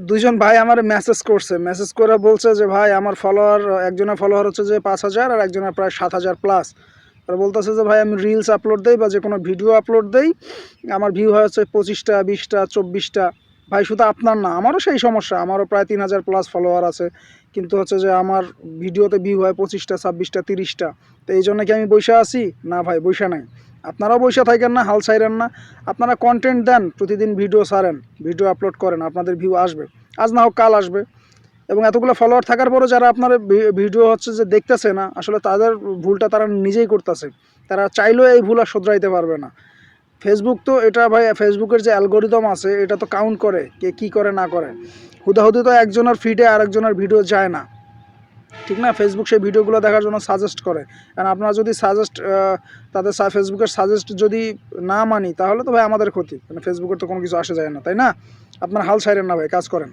দুইজন ভাই আমার মেসেজ করছে, মেসেজ করে বলছে যে ভাই আমার ফলোয়ার, একজনের ফলোয়ার হচ্ছে যে 5,000 আর একজনের প্রায় 7,000 প্লাস। আর বলতেছে যে ভাই আমি রিলস আপলোড দেই বা যে কোনো ভিডিও আপলোড দেই, আমার ভিউ হয় হচ্ছে 25টা, 20টা, 24টা। ভাই শুধু আপনার না, আমারও সেই সমস্যা, আমারও প্রায় 3,000 প্লাস ফলোয়ার আছে, কিন্তু হচ্ছে যে আমার ভিডিওতে ভিউ হয় 25টা, 26টা, 30টা। তো এই জন্য কি আমি বৈশা আছি? না ভাই, বৈশা নাই। আপনারাও বৈশা থাকেন না, হাল ছাইরেন না। আপনারা কন্টেন্ট দেন, প্রতিদিন ভিডিও ছাড়েন, ভিডিও আপলোড করেন, আপনাদের ভিউ আসবে, আজ না হোক কাল আসবে। এবং এতগুলো ফলোয়ার থাকার পরও যারা আপনার ভিডিও হচ্ছে যে দেখতেছে না, আসলে তাদের ভুলটা তারা নিজেই করতেছে। তারা চাইলেও এই ভুল আর শুধরাইতে পারবে না। ফেসবুক তো এটা ভাই, ফেসবুকের যে অ্যালগোরিদম আছে এটা তো কাউন্ট করে কে কী করে না করে। হুদাহুদি তো একজনের ফিডে আরেকজনের ভিডিও যায় না, ঠিক না? ফেসবুক সেই ভিডিওগুলো দেখার জন্য সাজেস্ট করে। কারণ আপনারা যদি সাজেস্ট, তাদের ফেসবুকের সাজেস্ট যদি না মানি, তাহলে তো ভাই আমাদের ক্ষতি, মানে ফেসবুকের তো কোনো কিছু আসে যায় না, তাই না? আপনার হাল ছাইরেন না ভাই, কাজ করেন।